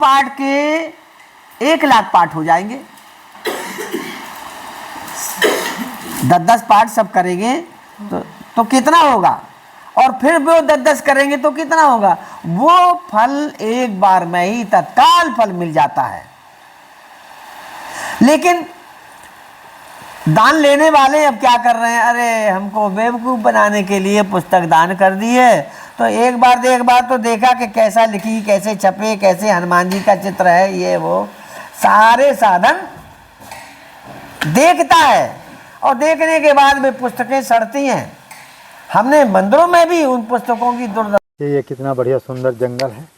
पाठ के 1,00,000 पाठ हो जाएंगे। 10-10 पाठ सब करेंगे तो कितना होगा, और फिर वो 10-10 करेंगे तो कितना होगा। वो फल एक बार में ही तत्काल फल मिल जाता है। लेकिन दान लेने वाले अब क्या कर रहे हैं, अरे हमको बेवकूफ़ बनाने के लिए पुस्तक दान कर दी है, तो एक बार तो देखा कि कैसा लिखी, कैसे छपे, कैसे हनुमान जी का चित्र है, ये वो सारे साधन देखता है, और देखने के बाद में पुस्तकें सड़ती हैं। हमने मंदिरों में भी उन पुस्तकों की दुर्दशा। ये कितना बढ़िया सुंदर जंगल है,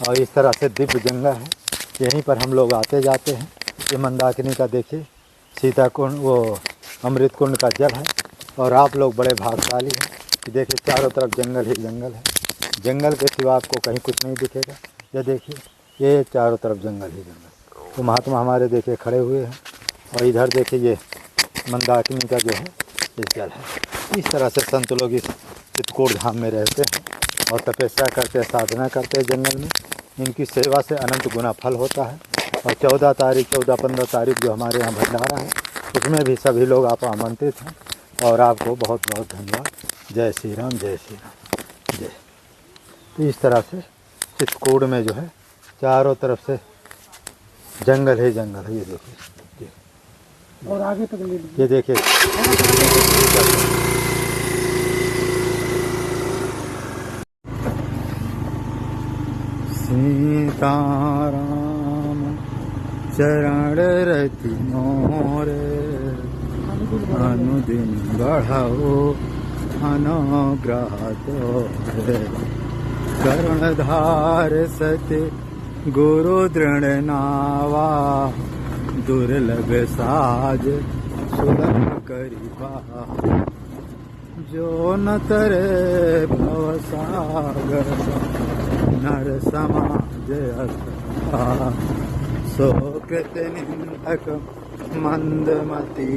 और इस तरह से दिव्य जंगल है। यहीं पर हम लोग आते जाते हैं। ये मंदाकिनी का देखिए सीता कुंड, वो अमृत कुंड का जल है, और आप लोग बड़े भाग्यशाली हैं कि देखिए चारों तरफ जंगल ही जंगल है। जंगल के सिवा आपको कहीं कुछ नहीं दिखेगा। ये देखिए ये चारों तरफ जंगल ही जंगल। तो महात्मा हमारे देखिए खड़े हुए हैं, और इधर देखिए ये मंदाकिनी का जो है ये जल है। इस तरह से संत लोग इस चित्रकूट धाम में रहते हैं और तपस्या करते, साधना करते हैं जंगल में। इनकी सेवा से अनंत गुना फल होता है। और 14 तारीख 14-15 तारीख जो हमारे यहाँ भंडारा है, उसमें भी सभी लोग आप आमंत्रित हैं, और आपको बहुत बहुत धन्यवाद। जय श्री राम, जय श्री राम, जय। तो इस तरह से चित्रकूट में जो है चारों तरफ से जंगल ही जंगल है। ये देखिए, और आगे तक ले लीजिए। ये देखिए सीताराम चरण रति मोरे, अनुदिन बढ़ाओ अनुग्रह तोरे। कर्णधार सत्य गुरु दृढ़ नावा, दुर्लभ साज सुलभ करिबा। जो न तरे भव सागर, नर समाज असा। सो कृत निंदक मंदमती,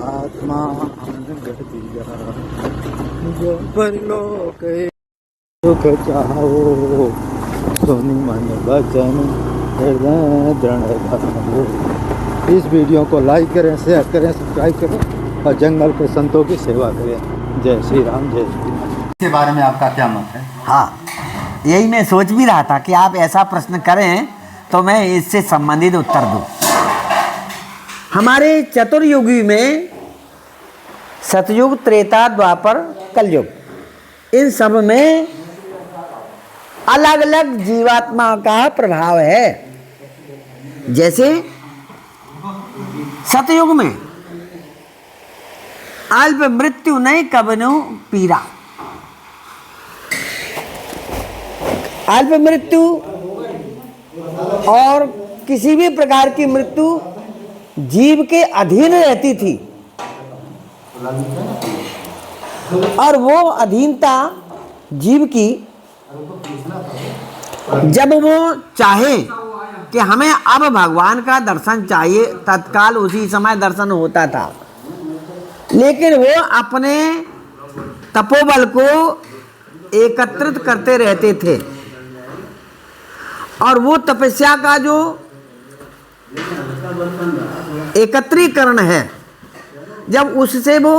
आत्मा गति जा। जो परलोक सुख चाहो, सुनि मन वचन हृदय दृढ़ धरो। इस वीडियो को लाइक करें, शेयर करें, सब्सक्राइब करें, और जंगल के संतों की सेवा करें। जय श्री राम, जय श्री राम। इसके बारे में आपका क्या मत है? हाँ, यही मैं सोच भी रहा था कि आप ऐसा प्रश्न करें तो मैं इससे संबंधित उत्तर दूं। हमारे चतुर्युगी में सतयुग, त्रेता, द्वापर, कलयुग, इन सब में अलग अलग जीवात्मा का प्रभाव है। जैसे सतयुग में अल्प मृत्यु नहीं कबनु पीरा। अल्प मृत्यु और किसी भी प्रकार की मृत्यु जीव के अधीन रहती थी, और वो अधीनता जीव की, जब वो चाहे कि हमें अब भगवान का दर्शन चाहिए, तत्काल उसी समय दर्शन होता था। लेकिन वो अपने तपोबल को एकत्रित करते रहते थे, और वो तपस्या का जो एकत्रीकरण है, जब उससे वो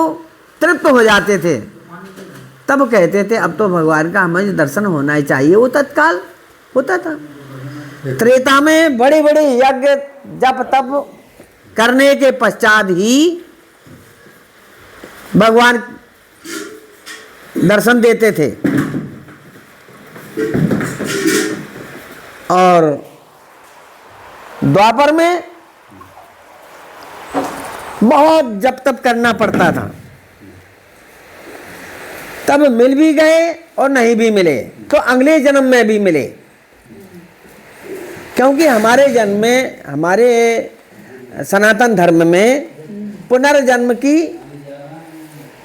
तृप्त हो जाते थे, तब कहते थे अब तो भगवान का हमें दर्शन होना ही चाहिए। वो तत्काल होता था। त्रेता में बड़े बड़े यज्ञ जप तप करने के पश्चात ही भगवान दर्शन देते थे, और द्वापर में बहुत जप तप करना पड़ता था। तब मिल भी गए और नहीं भी मिले तो अगले जन्म में भी मिले, क्योंकि हमारे जन्म में, हमारे सनातन धर्म में पुनर्जन्म की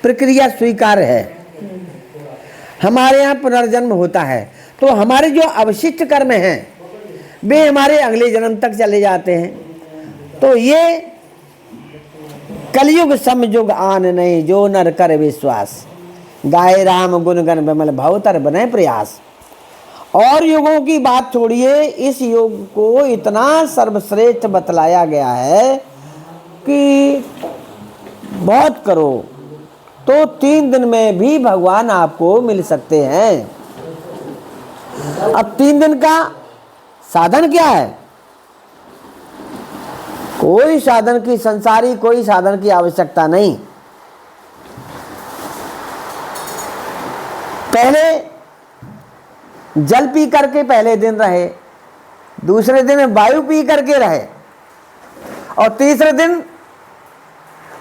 प्रक्रिया स्वीकार है। हमारे यहाँ पुनर्जन्म होता है, तो हमारे जो अवशिष्ट कर्म हैं वे हमारे अगले जन्म तक चले जाते हैं। तो ये कलयुग समयुग आन नहीं, जो नर कर विश्वास। गाय राम गुण गण विमल भवतर बने प्रयास। और युगों की बात छोड़िए, इस युग को इतना सर्वश्रेष्ठ बतलाया गया है कि बहुत करो तो 3 दिन में भी भगवान आपको मिल सकते हैं। अब 3 दिन का साधन क्या है? कोई साधन की, संसारी कोई साधन की आवश्यकता नहीं। पहले जल पी करके पहले दिन रहे, दूसरे दिन वायु पी करके रहे, और तीसरे दिन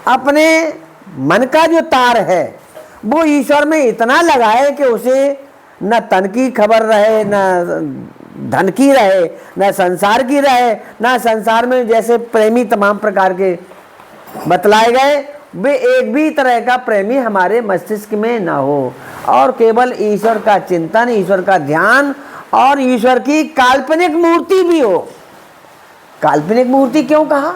अपने मन का जो तार है वो ईश्वर में इतना लगाए कि उसे न तन की खबर रहे, न धन की रहे, न संसार की रहे, न संसार में जैसे प्रेमी तमाम प्रकार के बतलाए गए वे एक भी तरह का प्रेमी हमारे मस्तिष्क में न हो, और केवल ईश्वर का चिंतन, ईश्वर का ध्यान, और ईश्वर की काल्पनिक मूर्ति भी हो। काल्पनिक मूर्ति क्यों कहा?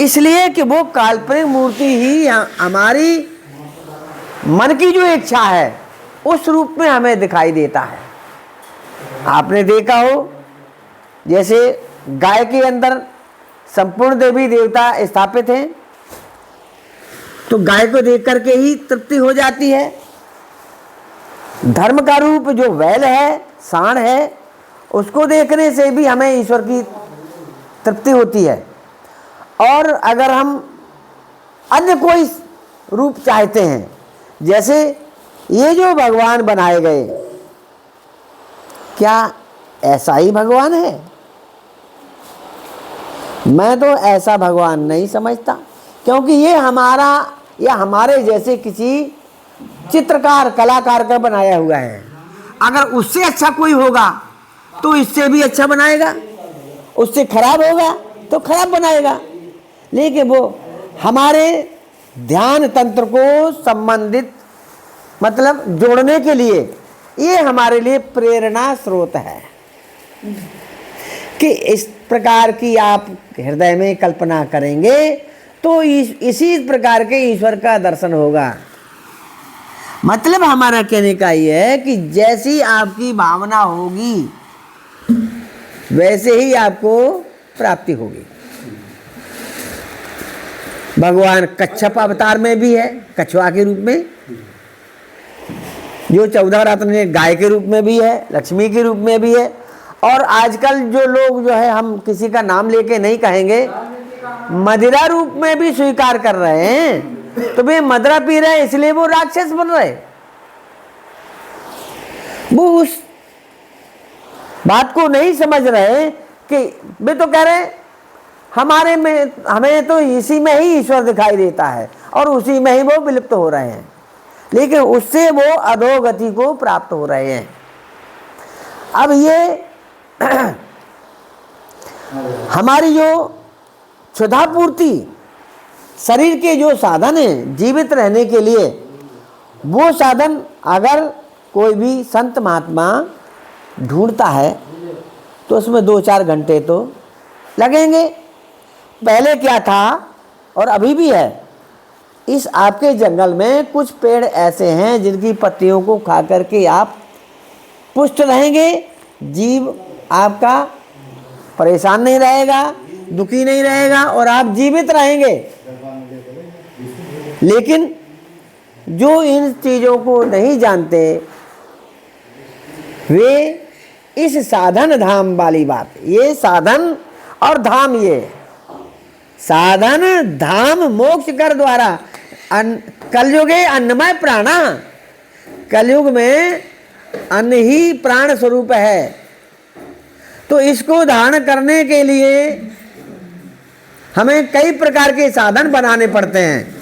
इसलिए कि वो काल्पनिक मूर्ति ही हमारी मन की जो इच्छा है उस रूप में हमें दिखाई देता है। आपने देखा हो जैसे गाय के अंदर संपूर्ण देवी देवता स्थापित हैं, तो गाय को देख करके ही तृप्ति हो जाती है। धर्म का रूप जो बैल है, सांड है, उसको देखने से भी हमें ईश्वर की तृप्ति होती है। और अगर हम अन्य कोई रूप चाहते हैं, जैसे ये जो भगवान बनाए गए, क्या ऐसा ही भगवान है? मैं तो ऐसा भगवान नहीं समझता, क्योंकि ये हमारा या हमारे जैसे किसी चित्रकार, कलाकार का बनाया हुआ है। अगर उससे अच्छा कोई होगा तो इससे भी अच्छा बनाएगा, उससे खराब होगा तो खराब बनाएगा। लेकिन वो हमारे ध्यान तंत्र को संबंधित, मतलब जोड़ने के लिए, ये हमारे लिए प्रेरणा स्रोत है कि इस प्रकार की आप हृदय में कल्पना करेंगे तो इसी प्रकार के ईश्वर का दर्शन होगा। मतलब हमारा कहने का ये है कि जैसी आपकी भावना होगी वैसे ही आपको प्राप्ति होगी। भगवान कच्छप अवतार में भी है, कछुआ के रूप में, जो 14 रत्न ने गाय के रूप में भी है, लक्ष्मी के रूप में भी है। और आजकल जो लोग जो है, हम किसी का नाम लेके नहीं कहेंगे, मदिरा रूप में भी स्वीकार कर रहे हैं। तो वे मदिरा पी रहे हैं इसलिए वो राक्षस बन रहे। वो उस बात को नहीं समझ रहे कि वे तो कह रहे हैं हमारे में, हमें तो इसी में ही ईश्वर दिखाई देता है और उसी में ही वो विलुप्त हो रहे हैं, लेकिन उससे वो अधोगति को प्राप्त हो रहे हैं। अब ये हमारी जो क्षुधा पूर्ति, शरीर के जो साधन है जीवित रहने के लिए, वो साधन अगर कोई भी संत महात्मा ढूंढता है तो उसमें 2-4 घंटे तो लगेंगे। पहले क्या था और अभी भी है, इस आपके जंगल में कुछ पेड़ ऐसे हैं जिनकी पत्तियों को खा करके आप पुष्ट रहेंगे, जीव आपका परेशान नहीं रहेगा, दुखी नहीं रहेगा और आप जीवित रहेंगे। लेकिन जो इन चीज़ों को नहीं जानते वे इस साधन धाम वाली बात, ये साधन और धाम, ये साधन धाम मोक्ष कर द्वारा कलयुगे अन्नमय प्राणा, कलयुग में अन्न ही प्राण स्वरूप है। तो इसको धारण करने के लिए हमें कई प्रकार के साधन बनाने पड़ते हैं।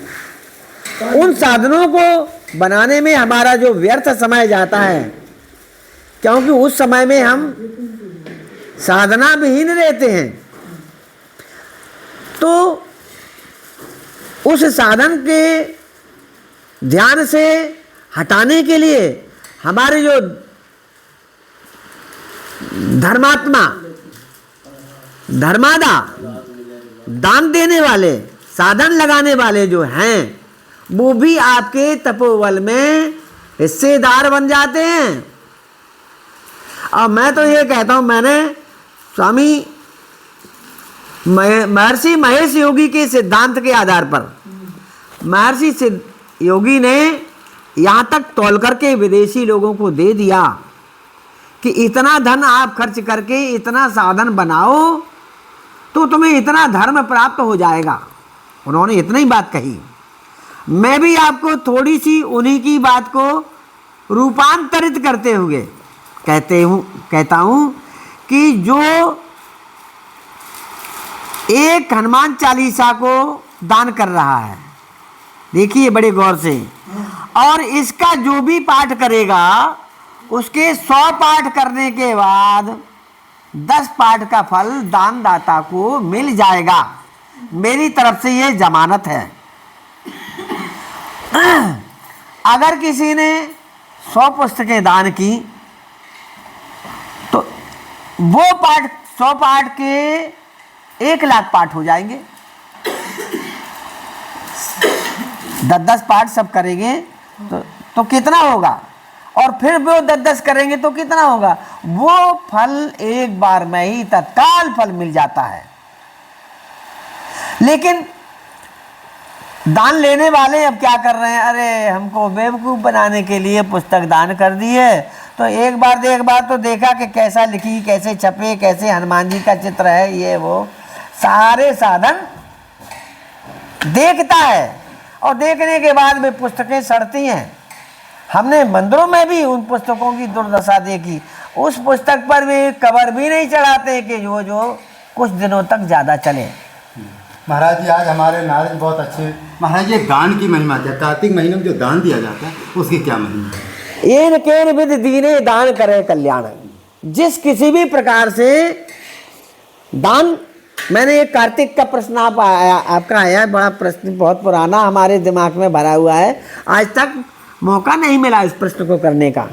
उन साधनों को बनाने में हमारा जो व्यर्थ समय जाता है, क्योंकि उस समय में हम साधना विहीन रहते हैं, तो उस साधन के ध्यान से हटाने के लिए हमारे जो धर्मात्मा, धर्मादा, दान देने वाले, साधन लगाने वाले जो हैं, वो भी आपके तपोबल में हिस्सेदार बन जाते हैं। और मैं तो ये कहता हूँ, मैंने स्वामी महर्षि महेश योगी के सिद्धांत के आधार पर महर्षि योगी ने यहाँ तक तौल करके विदेशी लोगों को दे दिया कि इतना धन आप खर्च करके इतना साधन बनाओ तो तुम्हें इतना धर्म प्राप्त हो जाएगा। उन्होंने इतना ही बात कही। मैं भी आपको थोड़ी सी उन्हीं की बात को रूपांतरित करते हुए कहता हूँ कि जो एक हनुमान चालीसा को दान कर रहा है, देखिए बड़े गौर से, और इसका जो भी पाठ करेगा उसके 100 पाठ करने के बाद 10 पाठ का फल दानदाता को मिल जाएगा। मेरी तरफ से ये जमानत है। अगर किसी ने 100 पुस्तकें दान की तो वो 100 पाठ के 1 लाख पाठ हो जाएंगे। 10-10 पाठ सब करेंगे तो कितना होगा, और फिर वो 10-10 करेंगे तो कितना होगा। वो फल एक बार में ही तत्काल फल मिल जाता है। लेकिन दान लेने वाले अब क्या कर रहे हैं, अरे हमको बेवकूफ़ बनाने के लिए पुस्तक दान कर दी है, तो एक बार तो देखा कि कैसा लिखी, कैसे छपे, कैसे हनुमान जी का चित्र है, ये वो सारे साधन देखता है, और देखने के बाद में पुस्तकें सड़ती हैं। हमने मंदिरों में भी उन पुस्तकों की दुर्दशा देखी। उस पुस्तक पर भी कवर भी नहीं चढ़ाते कि जो कुछ दिनों तक ज़्यादा चले। महाराज जी आज हमारे नारद बहुत अच्छे। महाराज ये दान की महिमा क्या, कार्तिक महीने में जो दान दिया जाता है उसकी क्या महिमा है? येन केन विधि दीने दान करे कल्याण। जिस किसी भी प्रकार से दान, मैंने एक कार्तिक का प्रश्न आपका आया है, बड़ा प्रश्न बहुत पुराना हमारे दिमाग में भरा हुआ है, आज तक मौका नहीं मिला इस प्रश्न को करने का।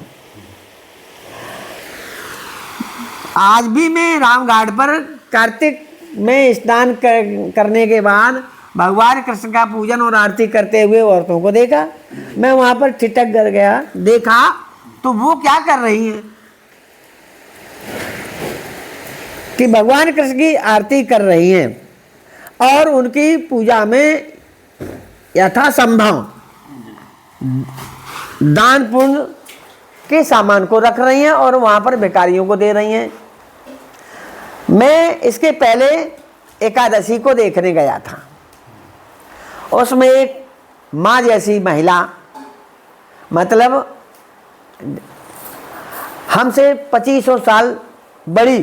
आज भी मैं रामघाट पर कार्तिक में स्नान करने के बाद भगवान कृष्ण का पूजन और आरती करते हुए औरतों को देखा। मैं वहां पर ठिठक कर गया, देखा तो वो क्या कर रही हैं कि भगवान कृष्ण की आरती कर रही हैं और उनकी पूजा में यथासंभव दान पुण्य के सामान को रख रही हैं और वहां पर भिखारियों को दे रही हैं। मैं इसके पहले एकादशी को देखने गया था, उसमें एक माँ जैसी महिला, मतलब हमसे 2500 साल बड़ी,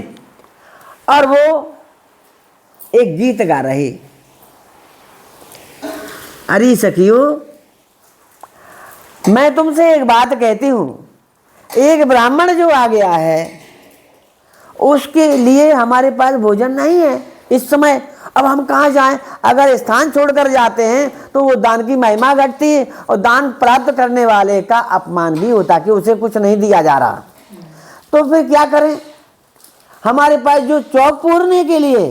और वो एक गीत गा रही, अरे सखियों मैं तुमसे एक बात कहती हूँ, एक ब्राह्मण जो आ गया है उसके लिए हमारे पास भोजन नहीं है इस समय, अब हम कहाँ जाएं। अगर स्थान छोड़कर जाते हैं तो वो दान की महिमा घटती है और दान प्राप्त करने वाले का अपमान भी होता कि उसे कुछ नहीं दिया जा रहा। तो फिर क्या करें, हमारे पास जो चौक पूरने के लिए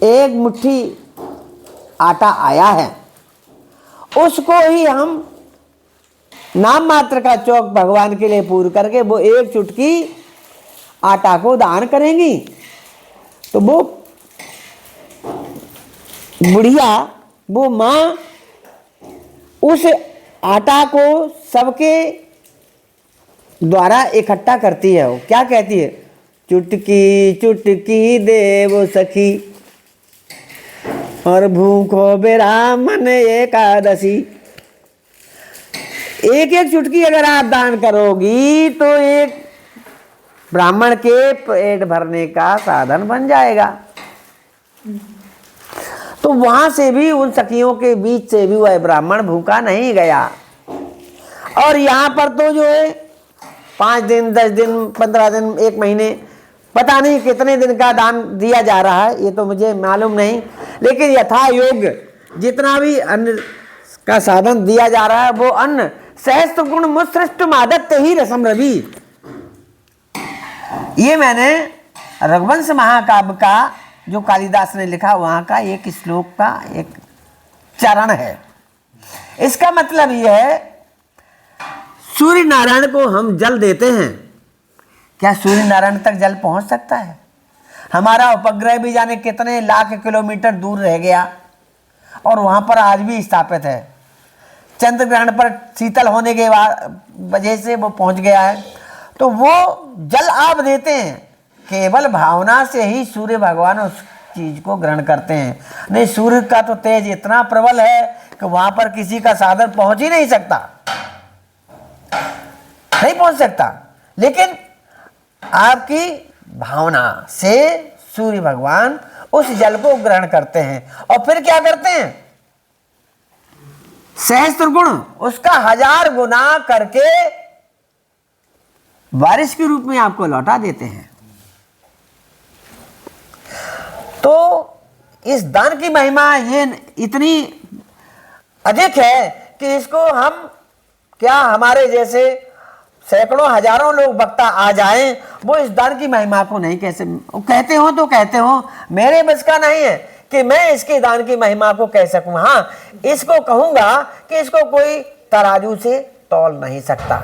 एक मुट्ठी आटा आया है उसको ही हम नाम मात्र का चौक भगवान के लिए पूर करके वो एक चुटकी आटा को दान करेंगी। तो वो बुढ़िया, वो माँ उस आटा को सबके द्वारा इकट्ठा करती है। वो क्या कहती है, चुटकी चुटकी देव सखी और भूखो ब्राह्मण एकादशी। एक एक चुटकी अगर आप दान करोगी तो एक ब्राह्मण के पेट भरने का साधन बन जाएगा। तो वहां से भी उन सखियों के बीच से भी वह ब्राह्मण भूखा नहीं गया। और यहाँ पर तो जो है 5 दिन 10 दिन 15 दिन 1 महीने, पता नहीं कितने दिन का दान दिया जा रहा है, ये तो मुझे मालूम नहीं, लेकिन यथा योग्य जितना भी अन्न का साधन दिया जा रहा है वो अन्न सहस्त्र गुण मुत्सृष्ट मादत्य ही रसम रवि। ये मैंने रघुवंश महाकाव्य का जो कालिदास ने लिखा वहां का एक श्लोक का एक चरण है। इसका मतलब यह है, सूर्य नारायण को हम जल देते हैं, क्या सूर्य नारायण तक जल पहुंच सकता है? हमारा उपग्रह भी जाने कितने लाख किलोमीटर दूर रह गया और वहां पर आज भी स्थापित है। चंद्र ग्रहण पर शीतल होने के वजह से वो पहुंच गया है। तो वो जल आप देते हैं, केवल भावना से ही सूर्य भगवान उस चीज को ग्रहण करते हैं। नहीं, सूर्य का तो तेज इतना प्रबल है कि वहां पर किसी का साधन पहुंच ही नहीं सकता, नहीं पहुंच सकता। लेकिन आपकी भावना से सूर्य भगवान उस जल को ग्रहण करते हैं और फिर क्या करते हैं? सहस्त्र गुण उसका 1000 गुना करके बारिश के रूप में आपको लौटा देते हैं। तो इस दान की महिमा ये इतनी अधिक है कि इसको हम क्या हमारे जैसे सैकड़ों हजारों लोग वक्ता आ जाएं, वो इस दान की महिमा को नहीं कहते हो तो कहते हो, मेरे बस का नहीं है कि मैं इसके दान की महिमा को कह सकूं। हाँ, इसको कहूंगा कि इसको कोई तराजू से तौल नहीं सकता।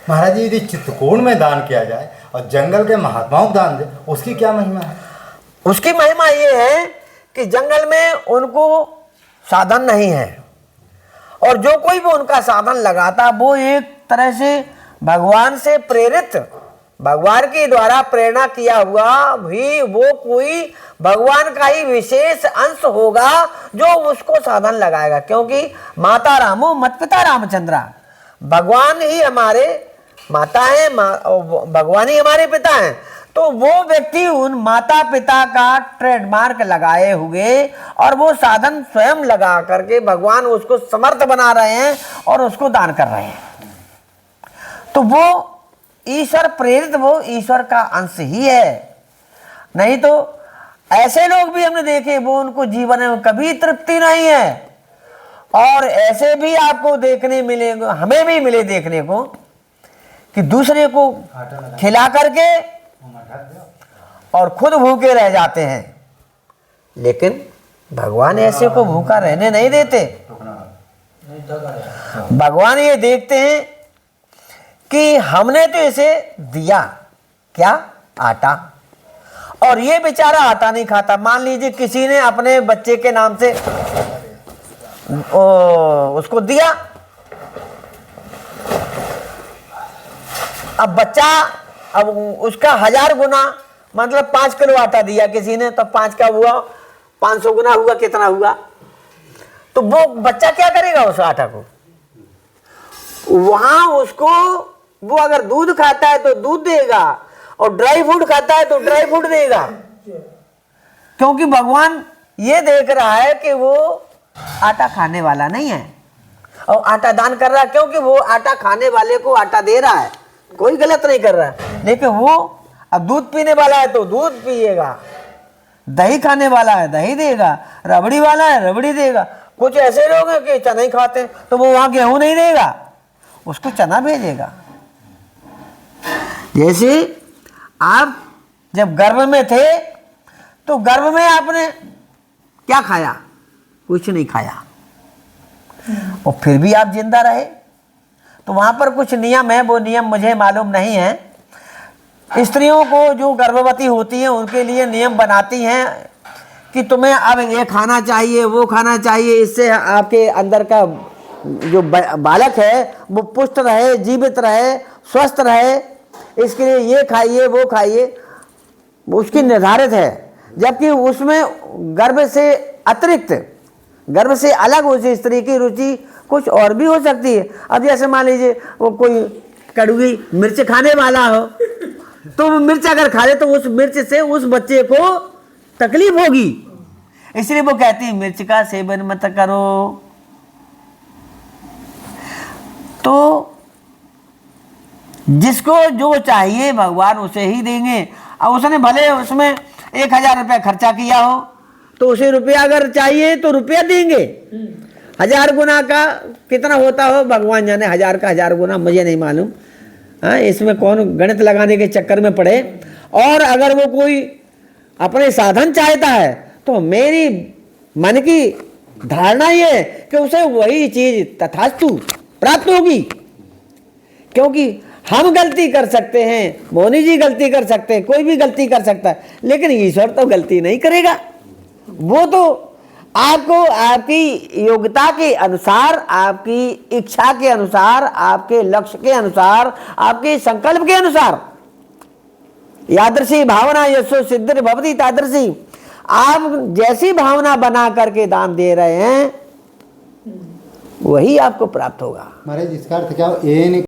महाराज जी, यदि चित्रकूट में दान किया जाए और जंगल के महात्माओं को दान दे, उसकी क्या महिमा है? उसकी महिमा ये है कि जंगल में उनको साधन नहीं है और जो कोई भी उनका साधन लगाता वो एक तरह से भगवान से प्रेरित, भगवान के द्वारा प्रेरणा किया हुआ भी वो कोई भगवान का ही विशेष अंश होगा जो उसको साधन लगाएगा। क्योंकि माता रामो मत पिता रामचंद्रा, भगवान ही हमारे माता है, भगवान ही हमारे पिता हैं। तो वो व्यक्ति उन माता पिता का ट्रेडमार्क लगाए हुए और वो साधन स्वयं लगा करके भगवान उसको समर्थ बना रहे हैं और उसको दान कर रहे हैं। तो वो ईश्वर प्रेरित, वो ईश्वर का अंश ही है। नहीं तो ऐसे लोग भी हमने देखे, वो उनको जीवन में कभी तृप्ति नहीं है। और ऐसे भी आपको देखने मिलेगा, हमें भी मिले देखने को, कि दूसरे को खिला करके और खुद भूखे रह जाते हैं। लेकिन भगवान ऐसे को भूखा रहने नहीं देते। भगवान ये देखते हैं कि हमने तो इसे दिया क्या, आटा, और ये बेचारा आटा नहीं खाता। मान लीजिए किसी ने अपने बच्चे के नाम से उसको दिया, अब बच्चा, अब उसका 1000 गुना मतलब 5 किलो आटा दिया किसी ने, तो 5 का हुआ 500 गुना हुआ, कितना हुआ? तो वो बच्चा क्या करेगा उस आटा को? वहां उसको, वो अगर दूध खाता है तो दूध देगा और ड्राई फ्रूट खाता है तो ड्राई फ्रूट देगा। क्योंकि भगवान ये देख रहा है कि वो आटा खाने वाला नहीं है और आटा दान कर रहा है, क्योंकि वो आटा खाने वाले को आटा दे रहा है, कोई गलत नहीं कर रहा है। लेकिन वो अब दूध पीने वाला है तो दूध पिएगा, दही खाने वाला है दही देगा, रबड़ी वाला है रबड़ी देगा। कुछ ऐसे लोग हैं कि चना ही खाते हैं, तो वो वहां गेहूं नहीं देगा, उसको चना भेजेगा। जैसे आप जब गर्भ में थे तो गर्भ में आपने क्या खाया? कुछ नहीं खाया, और फिर भी आप जिंदा रहे। तो वहां पर कुछ नियम है, वो नियम मुझे मालूम नहीं है। स्त्रियों को जो गर्भवती होती हैं उनके लिए नियम बनाती हैं कि तुम्हें अब ये खाना चाहिए, वो खाना चाहिए, इससे आपके अंदर का जो बालक है वो पुष्ट रहे, जीवित रहे, स्वस्थ रहे, इसके लिए ये खाइए वो खाइए, उसकी निर्धारित है। जबकि उसमें गर्भ से अतिरिक्त, गर्भ से अलग उस स्त्री की रुचि कुछ और भी हो सकती है। अब जैसे मान लीजिए वो कोई कड़वी मिर्च खाने वाला हो, तो वो मिर्च अगर खा ले तो उस मिर्च से उस बच्चे को तकलीफ होगी, इसलिए वो कहती है मिर्च का सेवन मत करो। तो जिसको जो चाहिए भगवान उसे ही देंगे। अब उसने भले उसमें 1000 रुपया खर्चा किया हो तो उसे रुपया अगर चाहिए तो रुपया देंगे। 1000 गुना का कितना होता हो भगवान जाने, 1000 का 1000 गुना मुझे नहीं मालूम। हाँ, इसमें कौन गणित लगाने के चक्कर में पड़े। और अगर वो कोई अपने साधन चाहता है तो मेरी मन की धारणा ये है कि उसे वही चीज तथास्तु प्राप्त होगी। क्योंकि हम गलती कर सकते हैं, मोनी जी गलती कर सकते हैं, कोई भी गलती कर सकता है, लेकिन ईश्वर तो गलती नहीं करेगा। वो तो आपको आपकी योग्यता के अनुसार, आपकी इच्छा के अनुसार, आपके लक्ष्य के अनुसार, आपके संकल्प के अनुसार, यादृशी भावना यशो सिद्धि भवति तादृशी, आप जैसी भावना बना करके दान दे रहे हैं वही आपको प्राप्त होगा। महाराज इसका अर्थ क्या, ये नहीं